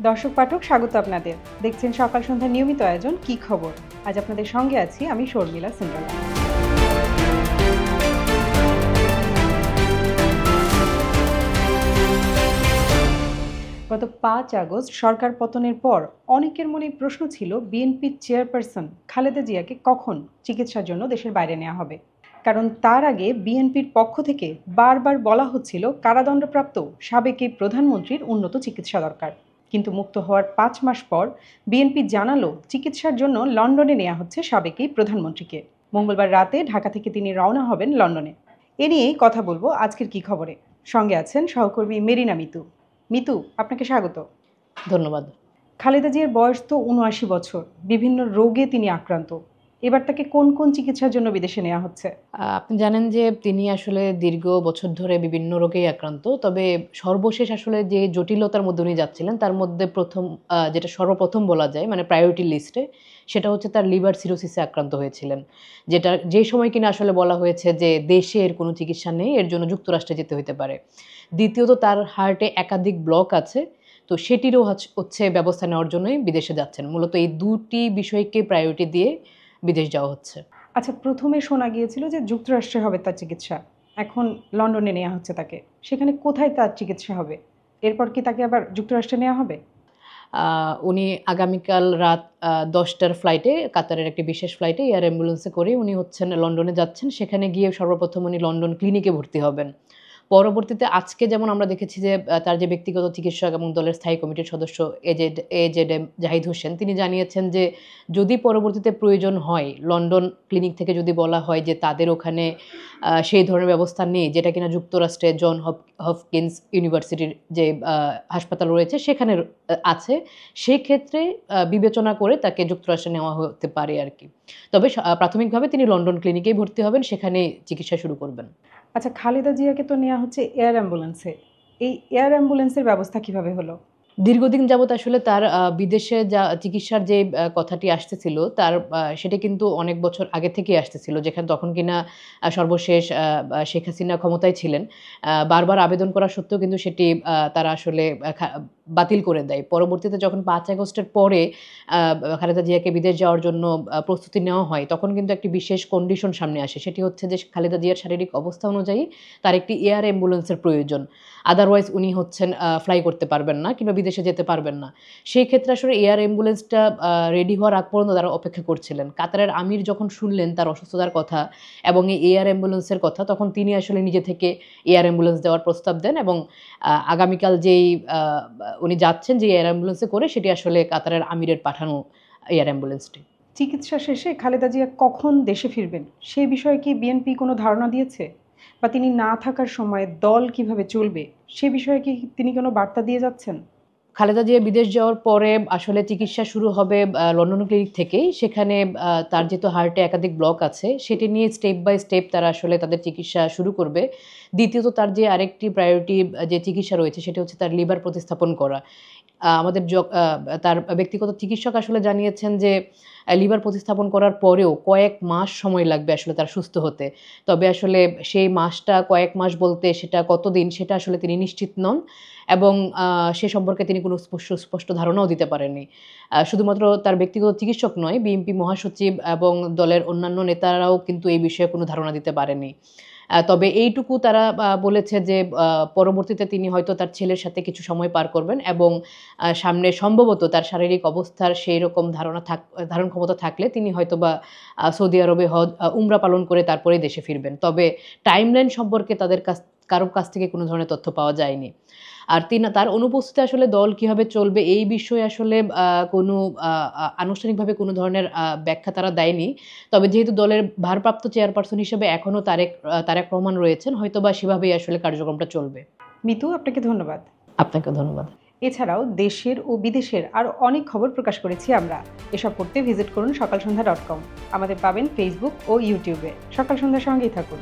দর্শক পাঠক স্বাগত আপনাদের। দেখছেন সকাল সন্ধ্যার নিয়মিত আয়োজন কি খবর। আজ আপনাদের সঙ্গে আছি আমি শর্মিলা সিন্ডালা। গত 5 আগস্ট সরকার পতনের পর অনেকের মনে প্রশ্ন ছিল বিএনপির চেয়ারপারসন খালেদা জিয়াকে কখন চিকিৎসার জন্য দেশের বাইরে নেওয়া হবে। কারণ তার আগে বিএনপির পক্ষ থেকে বারবার বলা হচ্ছিল কারাদণ্ডপ্রাপ্ত সাবেক এই প্রধানমন্ত্রীর উন্নত চিকিৎসা দরকার। কিন্তু মুক্ত হওয়ার 5 মাস পর বিএনপি জানালো চিকিৎসার জন্য লন্ডনে নেওয়া হচ্ছে সাবেক এই প্রধানমন্ত্রীকে। মঙ্গলবার রাতে ঢাকা থেকে তিনি রওনা হবেন লন্ডনে। এ নিয়েই কথা বলবো আজকের কি খবরে। সঙ্গে আছেন সহকর্মী মেরিনা মিতু। মিতু, আপনাকে স্বাগত। ধন্যবাদ। খালেদা জিয়ার বয়স তো ৭৯ বছর, বিভিন্ন রোগে তিনি আক্রান্ত। এবার তাকে কোন কোন চিকিৎসার জন্য বিদেশে নেওয়া হচ্ছে? আপনি জানেন যে তিনি আসলে দীর্ঘ বছর ধরে বিভিন্ন রোগেই আক্রান্ত। তবে সর্বশেষ আসলে যে জটিলতার মধ্যে উনি যাচ্ছিলেন তার মধ্যে যেটা সর্বপ্রথম বলা যায় মানে প্রায়োরিটি লিস্টে, সেটা হচ্ছে তার লিভার সিরোসিসে আক্রান্ত হয়েছিলেন। যে সময় কিনা আসলে বলা হয়েছে যে দেশে এর কোনো চিকিৎসা নেই, এর জন্য যুক্তরাষ্ট্রে যেতে হতে পারে। দ্বিতীয়ত তার হার্টে একাধিক ব্লক আছে, তো সেটিরও হচ্ছে ব্যবস্থা নেওয়ার জন্যই বিদেশে যাচ্ছেন। মূলত এই দুটি বিষয়কে প্রায়োরিটি দিয়ে বিদেশ যাওয়া হচ্ছে। আচ্ছা, প্রথমে শোনা গিয়েছিল যে যুক্তরাষ্ট্রে হবে তার চিকিৎসা, এখন লন্ডনে নেওয়া হচ্ছে তাকে। সেখানে কোথায় তার চিকিৎসা হবে? এরপর কি তাকে আবার যুক্তরাষ্ট্রে নেওয়া হবে? উনি আগামীকাল রাত 10টার ফ্লাইটে, কাতারের একটি বিশেষ ফ্লাইটে এয়ার অ্যাম্বুলেন্সে করে উনি হচ্ছেন লন্ডনে যাচ্ছেন। সেখানে গিয়ে সর্বপ্রথম উনি লন্ডন ক্লিনিকে ভর্তি হবেন। পরবর্তীতে আজকে যেমন আমরা দেখেছি যে তার যে ব্যক্তিগত চিকিৎসক এবং দলের স্থায়ী কমিটির সদস্য এজেডএম জাহিদ হোসেন, তিনি জানিয়েছেন যে যদি পরবর্তীতে প্রয়োজন হয় লন্ডন ক্লিনিক থেকে যদি বলা হয় যে তাদের ওখানে সেই ধরনের ব্যবস্থা নেই, যেটা কিনা যুক্তরাষ্ট্রে জন হপকিন্স ইউনিভার্সিটির যে হাসপাতাল রয়েছে সেখানে আছে, সেক্ষেত্রে বিবেচনা করে তাকে যুক্তরাষ্ট্রে নেওয়া হতে পারে আর কি। তবে প্রাথমিকভাবে তিনি লন্ডন ক্লিনিকেই ভর্তি হবেন, সেখানে চিকিৎসা শুরু করবেন। আচ্ছা, খালেদা জিয়াকে তো নেওয়া হচ্ছে এয়ার অ্যাম্বুলেন্সে। এই এয়ার অ্যাম্বুলেন্সের ব্যবস্থা কিভাবে হলো? দীর্ঘদিন যাবৎ আসলে তার বিদেশে যা চিকিৎসার যে কথাটি আসতেছিল তার সেটা কিন্তু অনেক বছর আগে থেকেই আসতেছিল, যেখানে তখন কিনা সর্বশেষ শেখ হাসিনা ক্ষমতায় ছিলেন। বারবার আবেদন করা সত্ত্বেও কিন্তু সেটি তারা আসলে বাতিল করে দেয়। পরবর্তীতে যখন ৫ আগস্টের পরে খালেদা জিয়াকে বিদেশ যাওয়ার জন্য প্রস্তুতি নেওয়া হয়, তখন কিন্তু একটি বিশেষ কন্ডিশন সামনে আসে। সেটি হচ্ছে যে খালেদা জিয়ার শারীরিক অবস্থা অনুযায়ী তার একটি এয়ার অ্যাম্বুলেন্সের প্রয়োজন। আদারওয়াইজ উনি হচ্ছেন ফ্লাই করতে পারবেন না কিংবা বিদেশে যেতে পারবেন না। সেই ক্ষেত্রে আসলে এয়ার অ্যাম্বুলেন্সটা রেডি হওয়ার আগ পর্যন্ত তারা অপেক্ষা করছিলেন। কাতারের আমির যখন শুনলেন তার অসুস্থতার কথা এবং এই এয়ার অ্যাম্বুলেন্সের কথা, তখন তিনি আসলে নিজে থেকে এয়ার অ্যাম্বুলেন্স দেওয়ার প্রস্তাব দেন এবং আগামীকাল যেই উনি যাচ্ছেন যে এয়ার অ্যাম্বুলেন্সে করে, সেটি আসলে কাতারের আমিরের পাঠানো এয়ার অ্যাম্বুলেন্সটি। চিকিৎসা শেষে খালেদা জিয়া কখন দেশে ফিরবেন সে বিষয়ে কি বিএনপি কোনো ধারণা দিয়েছে? বা তিনি না থাকার সময় দল কিভাবে চলবে সে বিষয়ে কি তিনি কোনো বার্তা দিয়ে যাচ্ছেন? খালেদা জিয়া বিদেশ যাওয়ার পরে আসলে চিকিৎসা শুরু হবে লন্ডন ক্লিনিক থেকেই। সেখানে তার যেহেতু হার্টে একাধিক ব্লক আছে, সেটি নিয়ে স্টেপ বাই স্টেপ তারা আসলে তাদের চিকিৎসা শুরু করবে। দ্বিতীয়ত তার যে আরেকটি প্রায়োরিটি যে চিকিৎসা রয়েছে সেটি হচ্ছে তার লিভার প্রতিস্থাপন করা। আমাদের তার ব্যক্তিগত চিকিৎসক আসলে জানিয়েছেন যে লিভার প্রতিস্থাপন করার পরেও কয়েক মাস সময় লাগবে আসলে তার সুস্থ হতে। তবে আসলে সেই মাসটা কয়েক মাস বলতে সেটা কতদিন সেটা আসলে তিনি নিশ্চিত নন এবং সে সম্পর্কে তিনি কোনো স্পষ্ট ধারণাও দিতে পারেননি। শুধুমাত্র তার ব্যক্তিগত চিকিৎসক নয়, বিএনপি মহাসচিব এবং দলের অন্যান্য নেতারাও কিন্তু এই বিষয়ে কোনো ধারণা দিতে পারেনি। তবে এইটুকু তারা বলেছে যে পরবর্তীতে তিনি হয়তো তার ছেলের সাথে কিছু সময় পার করবেন এবং সামনে সম্ভবত তার শারীরিক অবস্থার সেই রকম ধারণ ক্ষমতা থাকলে তিনি হয়তোবা সৌদি আরবে উমরা পালন করে তারপরেই দেশে ফিরবেন। তবে টাইমলাইন সম্পর্কে কারোর কাছ থেকে কোনো ধরনের তথ্য পাওয়া যায়নি। আর তার অনুপস্থিতিতে আসলে দল কিভাবে চলবে এই বিষয়ে আসলে কোনো আনুষ্ঠানিকভাবে কোনো ধরনের ব্যাখ্যা তারা দেয়নি। তবে যেহেতু দলের ভারপ্রাপ্ত চেয়ারপারসন হিসেবে এখনও তারেক রহমান রয়েছেন, হয়তোবা সেভাবেই আসলে কার্যক্রমটা চলবে। মিতু, আপনাকে ধন্যবাদ। আপনাকে ধন্যবাদ। এছাড়াও দেশের ও বিদেশের আরও অনেক খবর প্রকাশ করেছি আমরা। এসব পড়তে ভিজিট করুন সকালসন্ধ্যা.com। আমাদের পাবেন ফেসবুক ও ইউটিউবে। সকাল সন্ধ্যার সঙ্গেই থাকুন।